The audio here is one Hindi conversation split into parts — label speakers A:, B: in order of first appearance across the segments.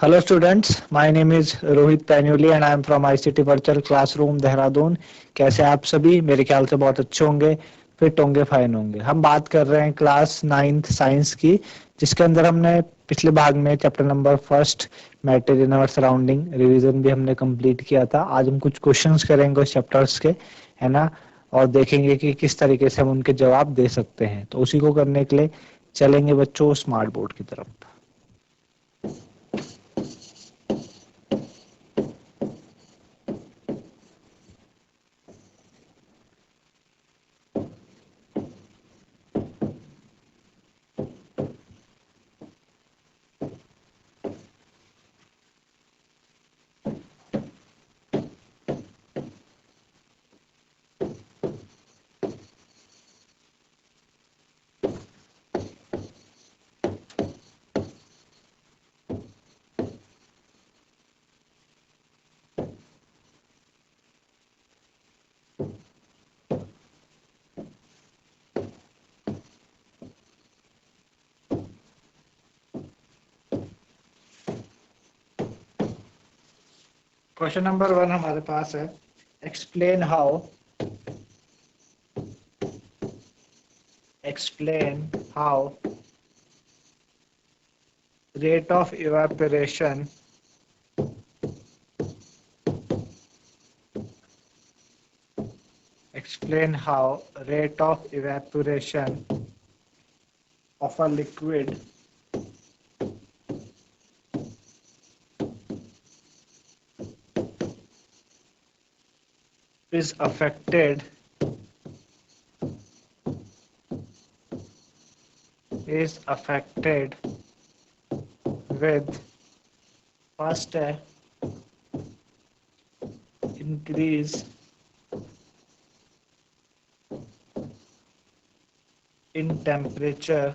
A: Hello students, my name is Rohit Panyoli and I am from ICT Virtual Classroom Dehradun. कैसे आप सभी? मेरे ख्याल से बहुत अच्छे होंगे, फिट होंगे, फाइन होंगे। हम बात कर रहे हैं क्लास 9th साइंस की, जिसके अंदर हमने पिछले भाग में chapter number first matter in our surrounding revision भी हमने कंप्लीट किया था। आज हम कुछ क्वेश्चंस करेंगे उस चैप्टर्स के, है ना, और देखेंगे कि किस तरीके से हम उनके जवाब दे सकते हैं। तो उसी को करने के लिए चलेंगे बच्चों स्मार्ट बोर्ड की तरफ। क्वेश्चन नंबर 1 हमारे पास है, explain how rate of evaporation explain how rate of evaporation of a liquid is affected with first increase in temperature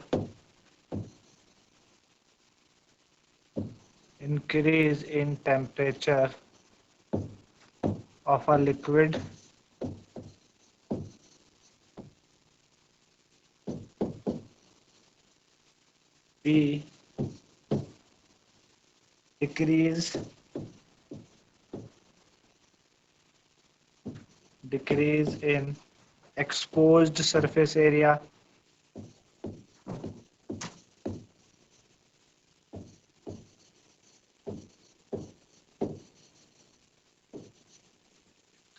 A: of a liquid B decrease in exposed surface area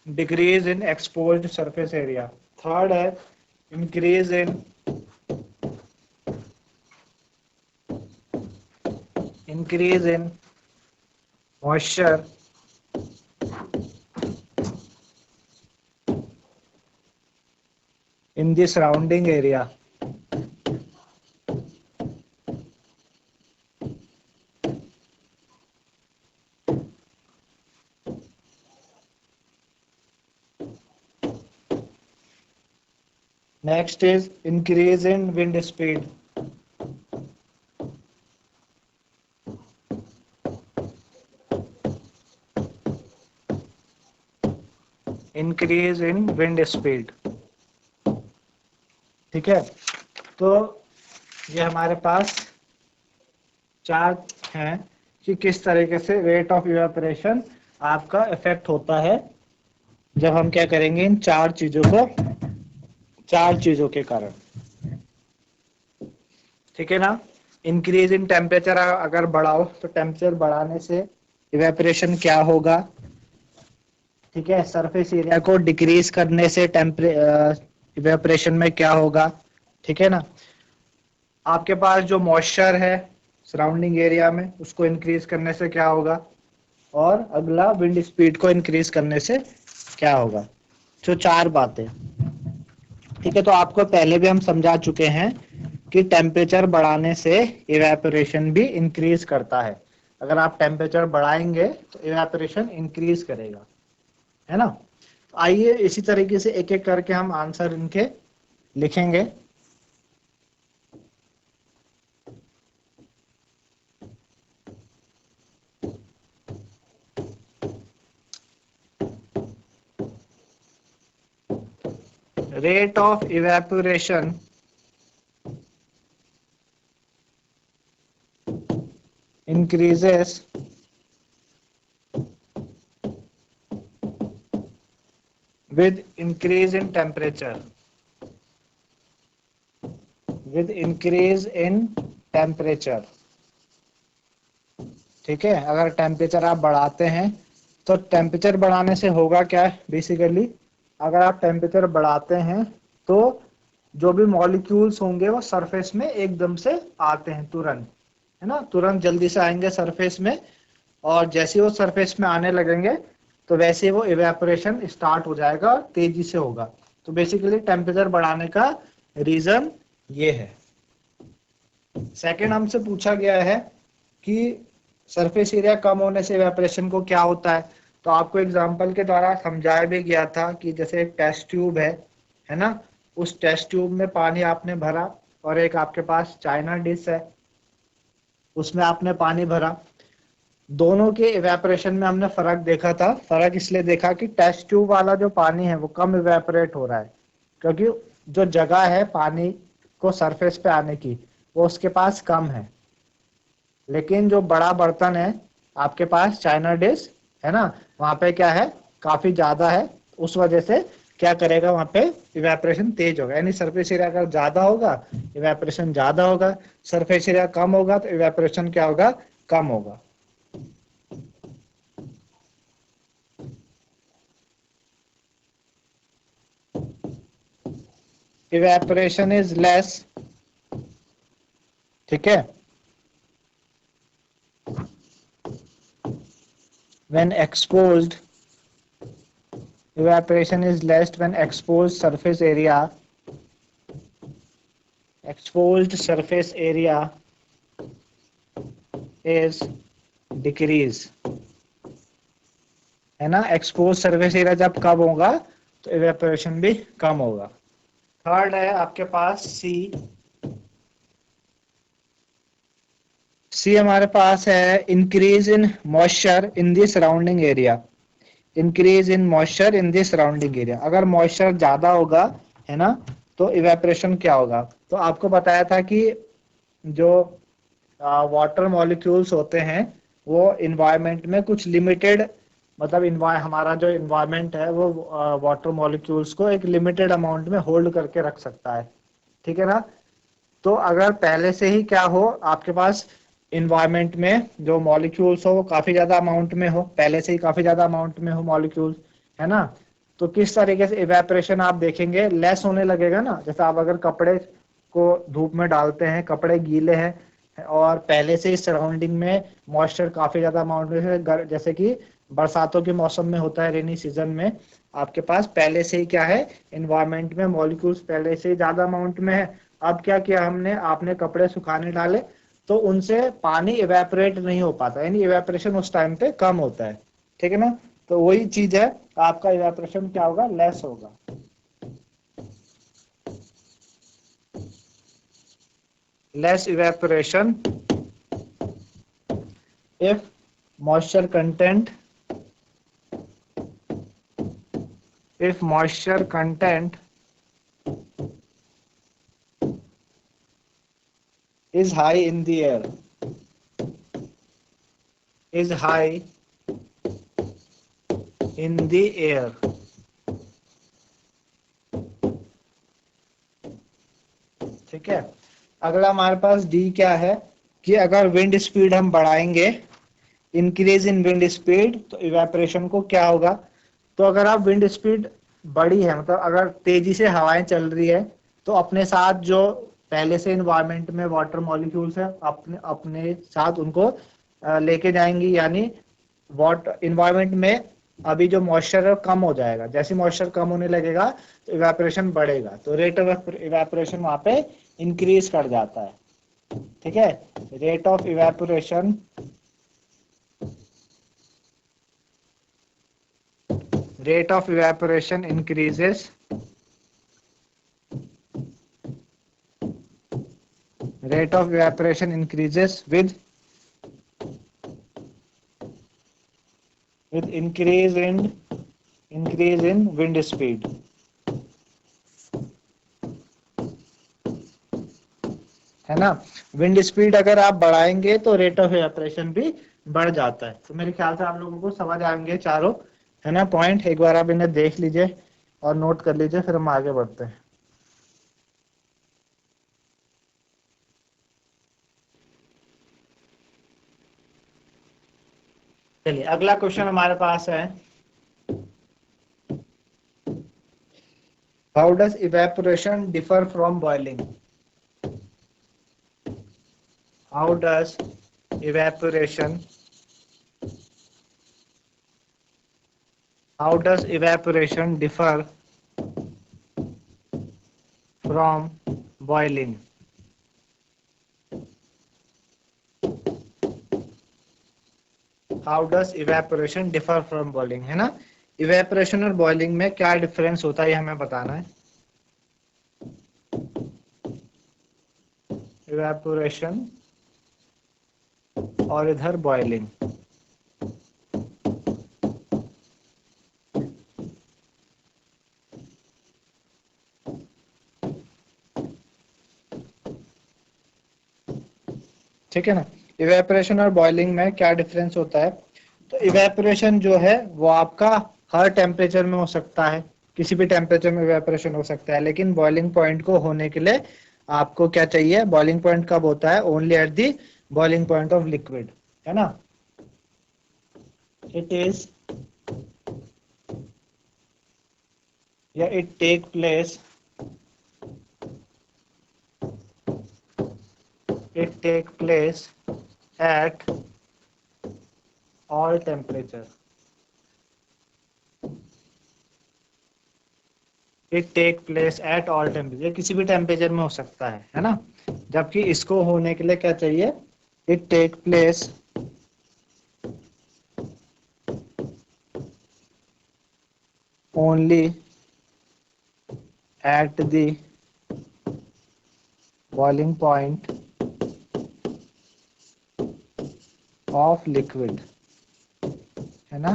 A: decrease in exposed surface area। Third है increase in moisture in the surrounding area। Next is increase in wind speed। Increase in wind speed. ठीक है, तो ये हमारे पास चार्ट हैं कि किस तरीके से रेट ऑफ इवेपोरेशन आपका इफेक्ट होता है जब हम क्या करेंगे इन चार चीजों के कारण। ठीक है ना, इंक्रीज इन टेम्परेचर अगर बढ़ाओ तो टेम्परेचर बढ़ाने से इवेपोरेशन क्या होगा। ठीक है, सरफेस एरिया को डिक्रीज करने से इवेपोरेशन में क्या होगा। ठीक है ना, आपके पास जो मॉइस्चर है सराउंडिंग एरिया में उसको इंक्रीज करने से क्या होगा, और अगला विंड स्पीड को इंक्रीज करने से क्या होगा। जो चार बातें। ठीक है, तो आपको पहले भी हम समझा चुके हैं कि टेम्परेचर बढ़ाने से इवेपोरेशन भी इंक्रीज करता है। अगर आप टेम्परेचर बढ़ाएंगे तो इवेपोरेशन इंक्रीज करेगा, है ना। तो आइए इसी तरीके से एक एक करके हम आंसर इनके लिखेंगे। Rate of evaporation increases with increase in temperature, with increase in temperature। ठीक है, अगर टेम्परेचर आप बढ़ाते हैं तो टेम्परेचर बढ़ाने से होगा क्या है बेसिकली, अगर आप टेम्परेचर बढ़ाते हैं तो जो भी मॉलिक्यूल्स होंगे वो सरफेस में एकदम से आते हैं तुरंत, है ना, तुरंत जल्दी से आएंगे सरफेस में। और जैसे ही वो सरफेस में आने लगेंगे तो वैसे वो इवेपोरेशन स्टार्ट हो जाएगा और तेजी से होगा। तो बेसिकली टेम्परेचर बढ़ाने का रीजन ये है। सेकंड हमसे पूछा गया है कि सरफेस एरिया कम होने से इवेपोरेशन को क्या होता है। तो आपको एग्जांपल के द्वारा समझाया भी गया था कि जैसे एक टेस्ट ट्यूब है ना, उस टेस्ट ट्यूब में पानी आपने भरा और एक आपके पास चाइना डिश है, उसमें आपने पानी भरा। दोनों के इवेपोरेशन में हमने फर्क देखा था। फर्क इसलिए देखा कि टेस्ट ट्यूब वाला जो पानी है वो कम इवेपोरेट हो रहा है, क्योंकि जो जगह है पानी को सरफेस पे आने की वो उसके पास कम है। लेकिन जो बड़ा बर्तन है आपके पास चाइना डिश है ना, वहां पे क्या है, काफी ज्यादा है। उस वजह से क्या करेगा, वहां पे इवेपोरेशन तेज होगा। यानी सरफेस एरिया अगर ज्यादा होगा इवेपोरेशन ज्यादा होगा, सरफेस एरिया कम होगा तो इवेपोरेशन क्या होगा, कम होगा। इवेपोरेशन इज लेस, ठीक है, when exposed, evaporation is less when exposed surface area, exposed surface area is decrease, है ना। एक्सपोज सरफेस एरिया जब कम होगा तो इवेपोरेशन भी कम होगा। थर्ड है आपके पास सी। सी हमारे पास है increase in moisture in the surrounding area, increase in moisture in the surrounding area. अगर मॉइस्चर ज्यादा होगा, है ना, तो इवेपोरेशन क्या होगा। तो आपको बताया था कि जो वाटर मॉलिक्यूल्स होते हैं वो इन्वायरमेंट में कुछ लिमिटेड, मतलब हमारा जो इन्वायरमेंट है वो वाटर मॉलिक्यूल्स को एक लिमिटेड अमाउंट में होल्ड करके रख सकता है, ठीक है ना। तो अगर पहले से ही क्या हो आपके पास इन्वायरमेंट में जो मॉलिक्यूल्स हो वो काफी ज्यादा अमाउंट में हो, पहले से ही काफी ज्यादा अमाउंट में हो मॉलिक्यूल्स, है ना, तो किस तरीके से इवेपोरेशन आप देखेंगे लेस होने लगेगा ना। जैसे आप अगर कपड़े को धूप में डालते हैं, कपड़े गीले हैं और पहले से ही सराउंडिंग में मॉइस्चर काफी ज्यादा अमाउंट में है, जैसे कि बरसातों के मौसम में होता है, रेनी सीजन में आपके पास पहले से ही क्या है, इन्वायरमेंट में मॉलिक्यूल्स पहले से ही ज्यादा अमाउंट में है। अब क्या किया हमने, आपने कपड़े सुखाने डाले तो उनसे पानी इवेपोरेट नहीं हो पाता, यानी इवेपोरेशन उस टाइम पे कम होता है, ठीक है ना। तो वही चीज है, आपका इवेपोरेशन क्या होगा, लेस होगा। Less evaporation if moisture content, if moisture content is high in the air, is high in the air, ठीक है। अगला हमारे पास डी क्या है कि अगर विंड स्पीड हम बढ़ाएंगे, इंक्रीज इन विंड स्पीड, तो इवेपोरेशन को क्या होगा। तो अगर आप विंड स्पीड बढ़ी है, मतलब अगर तेजी से हवाएं चल रही है, तो अपने साथ जो पहले से इन्वायरमेंट में वाटर मॉलिक्यूल्स है अपने अपने साथ उनको लेके जाएंगी, यानी वाटर इन्वायरमेंट में अभी जो मॉइस्चर है कम हो जाएगा। जैसे मॉइस्चर कम होने लगेगा तो इवेपोरेशन बढ़ेगा, तो रेट ऑफ इवेपोरेशन वहां पे इंक्रीज कर जाता है, ठीक है। Rate of evaporation, rate of evaporation increases, rate of evaporation increases with increase in wind speed, है ना। विंड स्पीड अगर आप बढ़ाएंगे तो रेट ऑफ इवेपोरेशन भी बढ़ जाता है। तो मेरे ख्याल से आप लोगों को समझ आएंगे चारों, है ना, पॉइंट। एक बार आप इन्हें देख लीजिए, और नोट कर लीजिए, फिर हम आगे बढ़ते हैं। चलिए अगला क्वेश्चन हमारे पास है, how does evaporation differ from boiling? How does evaporation differ from boiling? How does evaporation differ from boiling, है ना। इवेपोरेशन और बॉइलिंग में क्या डिफरेंस होता है ये हमें बताना है। इवेपोरेशन और इधर बॉइलिंग। ठीक है ना। इवेपोरेशन और बॉइलिंग में क्या डिफरेंस होता है? तो इवेपोरेशन जो है वो आपका हर टेम्परेचर में हो सकता है, किसी भी टेम्परेचर में इवेपोरेशन हो सकता है, लेकिन बॉइलिंग पॉइंट को होने के लिए आपको क्या चाहिए? बॉइलिंग पॉइंट कब होता है? Only at the boiling point of liquid, है ना। इट इज या it take place at all temperature. It take place at all temperature, किसी भी टेम्परेचर में हो सकता है ना। जबकि इसको होने के लिए क्या चाहिए? It take place only at the boiling point of liquid, है ना।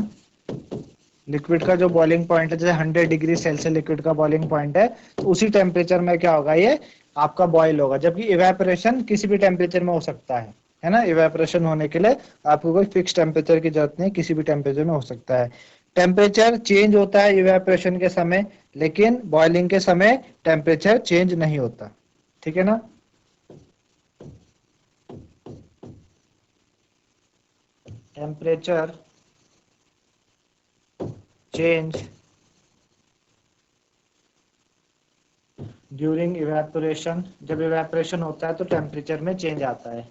A: लिक्विड का जो बॉइलिंग पॉइंट है, जैसे 100 डिग्री सेल्सियस लिक्विड का बॉइलिंग पॉइंट है, तो उसी टेम्परेचर में क्या होगा? ये आपका बॉयल होगा। जबकि इवेपोरेशन किसी भी टेम्परेचर में हो सकता है ना। इवेपोरेशन होने के लिए आपको कोई फिक्स टेम्परेचर की जरूरत नहीं, किसी भी टेम्परेचर में हो सकता है। टेम्परेचर चेंज होता है इवेपोरेशन के समय, लेकिन बॉइलिंग के समय टेम्परेचर चेंज नहीं होता। ठीक है ना। टेम्परेचर चेंज ड्यूरिंग इवेपोरेशन, जब इवेपोरेशन होता है तो टेम्परेचर में चेंज आता है।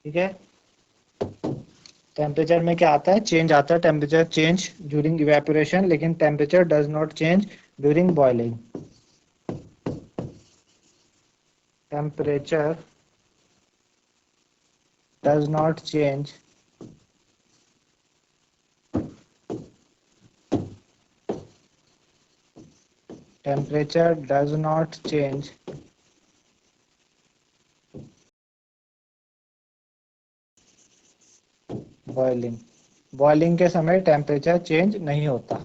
A: ठीक है। टेम्परेचर में क्या आता है? चेंज आता है। टेम्परेचर चेंज ड्यूरिंग इवेपोरेशन, लेकिन temperature does not change during boiling. Temperature does not change temperature does not change boiling. Boiling के समय टेम्परेचर चेंज नहीं होता।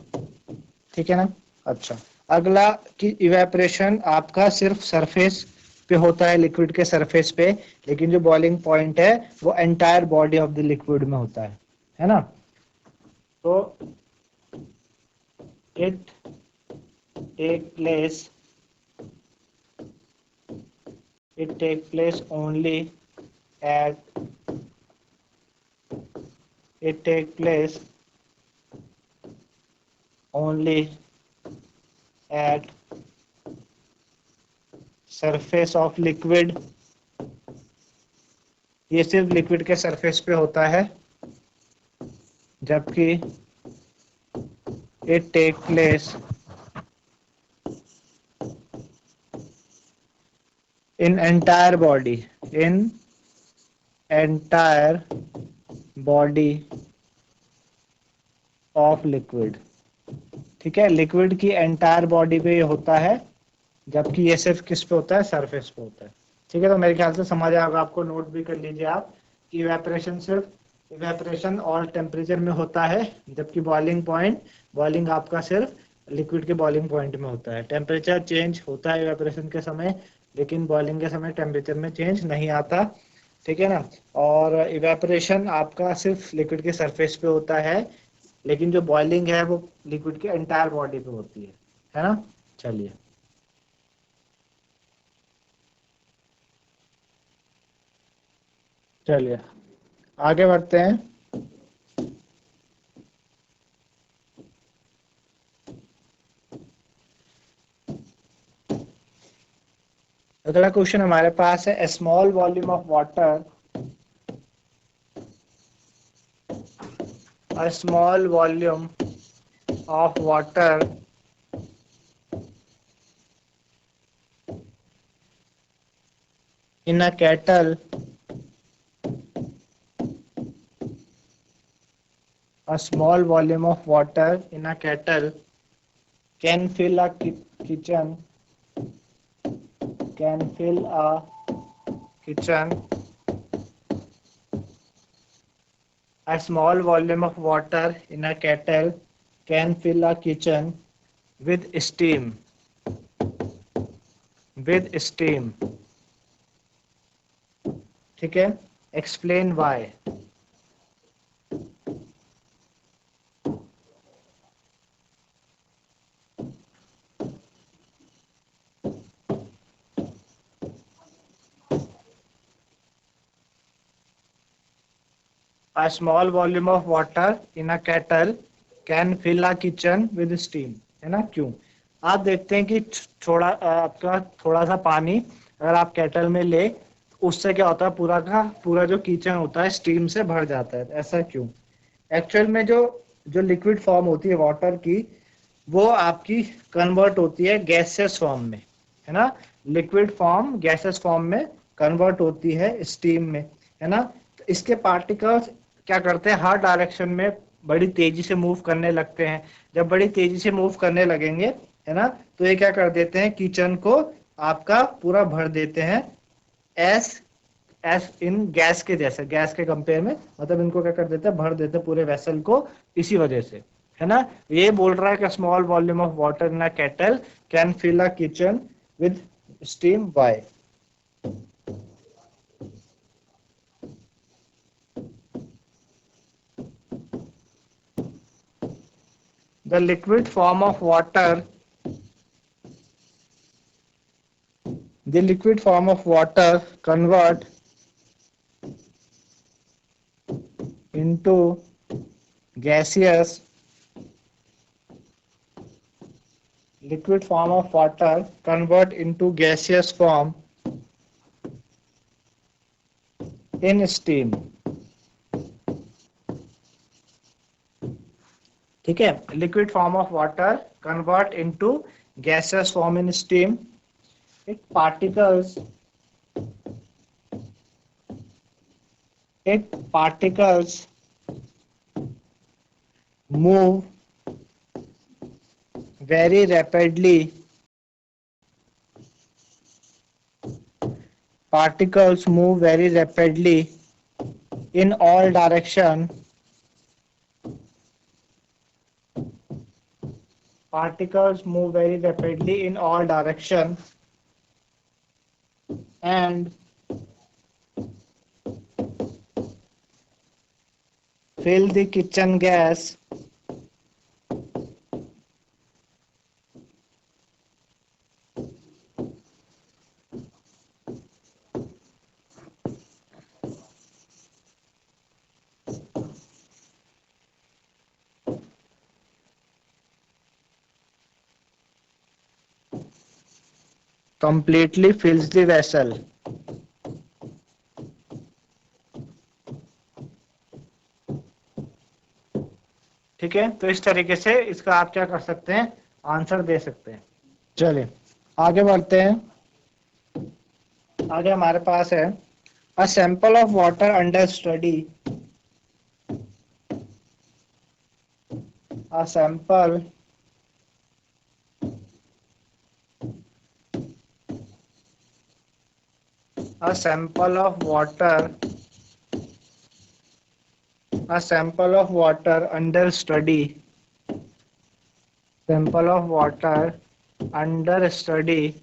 A: ठीक है ना। अच्छा, अगला कि इवेपोरेशन आपका सिर्फ सरफेस पे होता है, लिक्विड के सरफेस पे, लेकिन जो बॉइलिंग पॉइंट है वो entire body of the liquid में होता है ना। तो it take place only at it take place only at surface of liquid। ये सिर्फ लिक्विड के सरफेस पे होता है, जबकि it take place in entire body of liquid। ठीक है, लिक्विड की एंटायर बॉडी पे ये होता है, जबकि ये सिर्फ किस पे होता है? सरफेस पे होता है। ठीक है, तो मेरे ख्याल से समझ आएगा आपको, नोट भी कर लीजिए आप कि इवेपोरेशन और टेम्परेचर में होता है, जबकि बॉइलिंग आपका सिर्फ लिक्विड के बॉइलिंग पॉइंट में होता है। टेम्परेचर चेंज होता है इवेपोरेशन के समय, लेकिन बॉइलिंग के समय टेम्परेचर में चेंज नहीं आता। ठीक है ना। और इवेपोरेशन आपका सिर्फ लिक्विड के सरफेस पे होता है, लेकिन जो बॉइलिंग है वो लिक्विड के एंटायर बॉडी पे होती है ना। चलिए चलिए आगे बढ़ते हैं। अगला क्वेश्चन हमारे पास है, a small volume of water, a small volume of water in a kettle, a small volume of water in a kettle can fill a kitchen, can fill a kitchen. A small volume of water in a kettle can fill a kitchen with steam, with steam. ठीक है, explain why. A small volume of water in a kettle can fill a kitchen with steam, है ना। क्यों? आप देखते हैं कि थोड़ा आपका थोड़ा सा पानी अगर आप केटल में ले, उससे क्या होता है, पूरा का पूरा जो किचन होता है स्टीम से भर जाता है। ऐसा क्यों? एक्चुअल में जो जो लिक्विड फॉर्म होती है वाटर की, वो आपकी कन्वर्ट होती है गैसियस फॉर्म में, है ना। लिक्विड फॉर्म गैसियस फॉर्म में कन्वर्ट होती है स्टीम में, है ना। तो इसके पार्टिकल्स क्या करते हैं, हर डायरेक्शन में बड़ी तेजी से मूव करने लगते हैं। जब बड़ी तेजी से मूव करने लगेंगे, है ना, तो ये क्या कर देते हैं, किचन को आपका पूरा भर देते हैं, एस एस इन गैस के जैसे, गैस के कंपेयर में, मतलब इनको क्या कर देते हैं, भर देते हैं पूरे वेसल को, इसी वजह से, है ना। ये बोल रहा है कि small volume of water in a kettle can fill a kitchen with steam by. The liquid form of water, the liquid form of water convert into gaseous, liquid form of water convert into gaseous form in steam. ठीक है, liquid form of water convert into gaseous form in steam. It particles, it particles move very rapidly, particles move very rapidly in all direction, particles move very rapidly in all direction and fill the kitchen gas completely fills the vessel. ठीक है, तो इस तरीके से इसका आप क्या कर सकते हैं, आंसर दे सकते हैं। चलिए आगे बढ़ते हैं। आगे हमारे पास है, a sample of water under study, a sample a sample of water, a sample of water under study, sample of water under study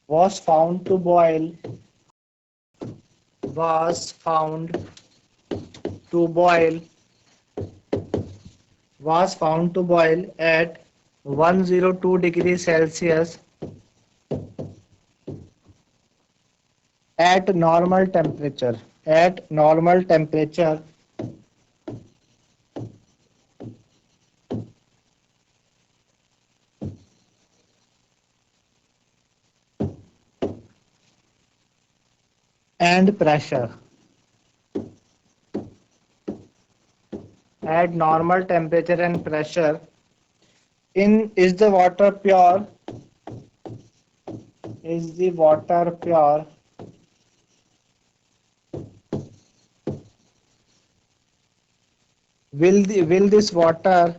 A: was found to boil, was found to boil was found to boil at 102 degrees Celsius at normal temperature. At normal temperature, and pressure. At normal temperature and pressure, is the water pure? Is the water pure? Will this water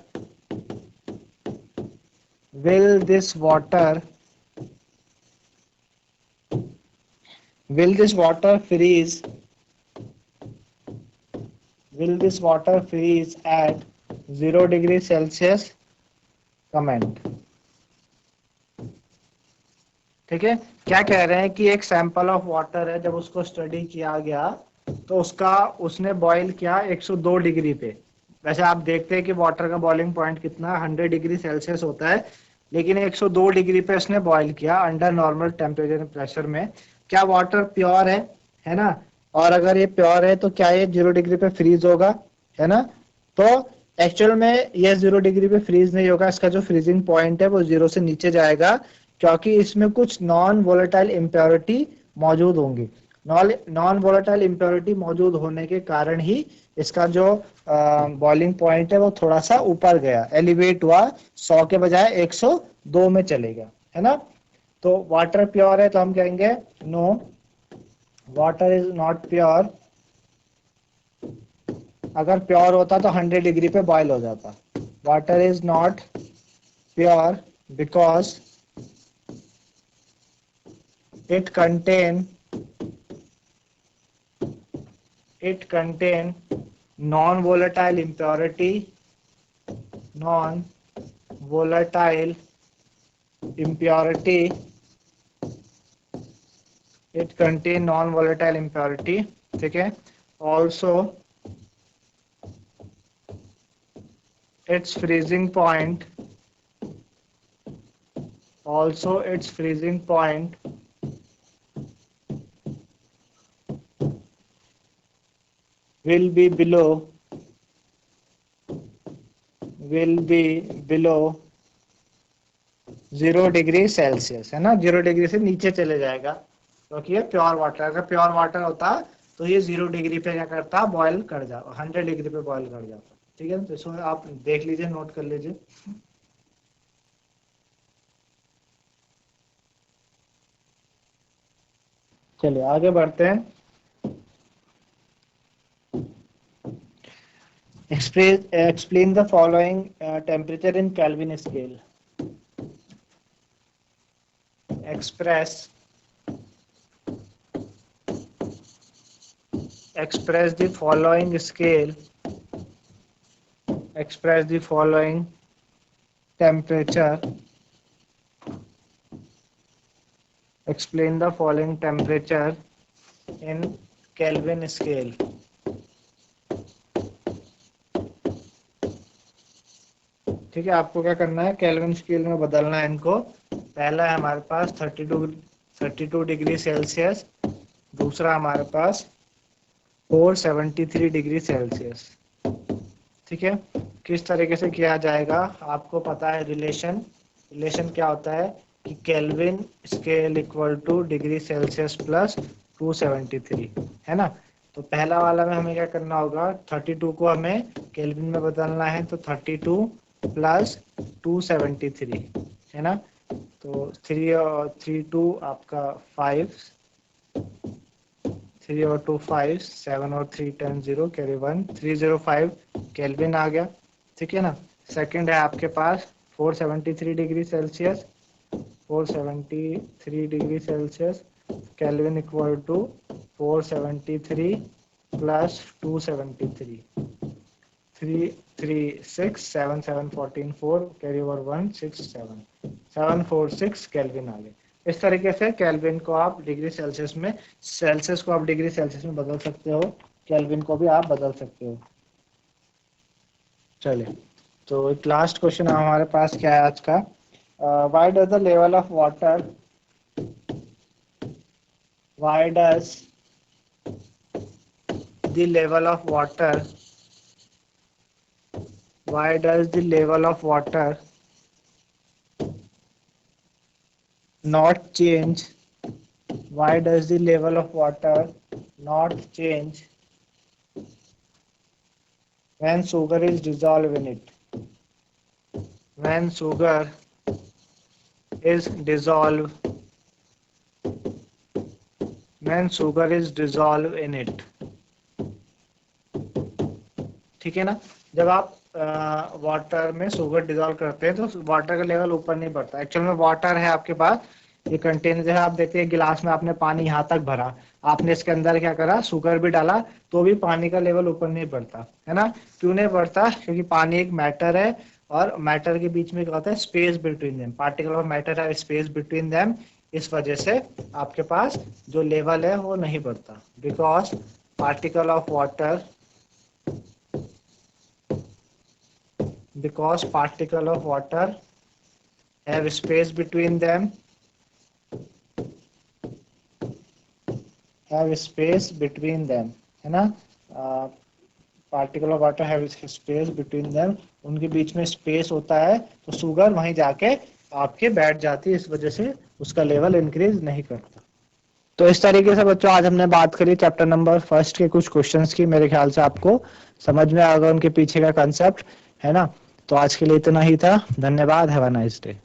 A: will this water will this water freeze? Will this water freeze at 0 degree Celsius? Comment. ठीक है, क्या कह रहे हैं कि एक सैंपल ऑफ वाटर है, जब उसको स्टडी किया गया तो उसने बॉईल किया 102 डिग्री पे। वैसे आप देखते हैं कि वाटर का बॉइलिंग पॉइंट कितना 100 डिग्री सेल्सियस होता है, लेकिन 102 डिग्री पे उसने बॉईल किया under normal temperature and pressure में। क्या वाटर प्योर है ना? और अगर ये प्योर है तो क्या ये 0 डिग्री पे फ्रीज होगा, है ना? तो एक्चुअल में ये 0 डिग्री पे फ्रीज नहीं होगा, इसका जो फ्रीजिंग पॉइंट है वो 0 से नीचे जाएगा, क्योंकि इसमें कुछ नॉन वोलेटाइल इम्प्योरिटी मौजूद होंगी। नॉन वोलेटाइल इम्प्योरिटी मौजूद होने के कारण ही इसका जो बॉइलिंग पॉइंट है वो थोड़ा सा ऊपर गया, एलिवेट हुआ, 100 के बजाय 102 में चले गया, है ना? तो वाटर प्योर है तो हम कहेंगे no, water is not pure. अगर प्योर होता तो 100 डिग्री पे बॉयल हो जाता। Water is not pure because it contain non-volatile impurity it contain non-volatile impurity, ठीक है? Also its freezing point will be below 0 degree Celsius, है ना? 0 डिग्री से नीचे चले जाएगा, क्योंकि ये प्योर वाटर। अगर प्योर वाटर होता तो ये 0 डिग्री पे क्या करता, बॉयल कर जाता, 100 डिग्री पे बॉयल कर जाता। ठीक है, तो इसमें आप देख लीजिए, नोट कर लीजिए। चलिए आगे बढ़ते हैं। Explain the following temperature in Kelvin scale. Express the following scale. Express the following temperature. Explain the following temperature in Kelvin scale. ठीक है, आपको क्या करना है, केल्विन स्केल में बदलना है इनको। पहला है हमारे पास 32 डिग्री सेल्सियस, दूसरा हमारे पास 473 डिग्री सेल्सियस। ठीक है, किस तरीके से किया जाएगा, आपको पता है रिलेशन क्या होता है कि kelvin scale equal two degree Celsius plus 273, है ना? तो पहला वाला में हमें क्या करना होगा, 32 को हमें केल्विन में बदलना है, तो 32 प्लस 273, है ना? तो 3 और 3 2 आपका 5, 3 और 2 5, 7 और 3 10 0 कैरी 1, 305 केल्विन आ गया। ठीक है ना? सेकंड है आपके पास 473 degree Celsius, 473 degree Celsius, Kelvin equal to 473 plus 273, 3 3 6 7 7 14 4 carry over 1 6 7 746 Kelvin आ गए। इस तरीके से केल्विन को आप डिग्री सेल्सियस में, सेल्सियस को आप डिग्री सेल्सियस में बदल सकते हो, केल्विन को भी आप बदल सकते हो। चलिए तो एक लास्ट क्वेश्चन हमारे पास क्या है आज का, why does the level of water, why does the level of water, why does the level of water not change, why does the level of water not change when sugar is dissolved in it, when sugar is dissolved, when sugar is dissolved in it। ठीक है ना, जब आप वाटर में शुगर डिजोल्व करते हैं तो वाटर का लेवल ऊपर नहीं बढ़ता। एक्चुअल में वाटर है आपके पास, ये कंटेनर है, आप देखते हैं गिलास में आपने पानी यहाँ तक भरा, आपने इसके अंदर क्या करा, शुगर भी डाला, तो भी पानी का लेवल ऊपर नहीं बढ़ता है ना। क्यों नहीं बढ़ता, क्योंकि पानी एक मैटर है और मैटर के बीच में क्या होता है, space between them, particle of matter है स्पेस बिटवीन देम, इस वजह से आपके पास जो लेवल है वो नहीं बढ़ता, because particle of water, because particle of water have space between them, have space between them, है ना, particle of water have space between them, उनके बीच में स्पेस होता है, तो शुगर वहीं जाके आपके बैठ जाती है, इस वजह से उसका लेवल इंक्रीज नहीं करता। तो इस तरीके से बच्चों आज हमने बात करी चैप्टर नंबर फर्स्ट के कुछ क्वेश्चंस की, मेरे ख्याल से आपको समझ में आ गया उनके पीछे का कंसेप्ट, है ना। तो आज के लिए इतना ही था, धन्यवाद, हैव अ नाइस डे।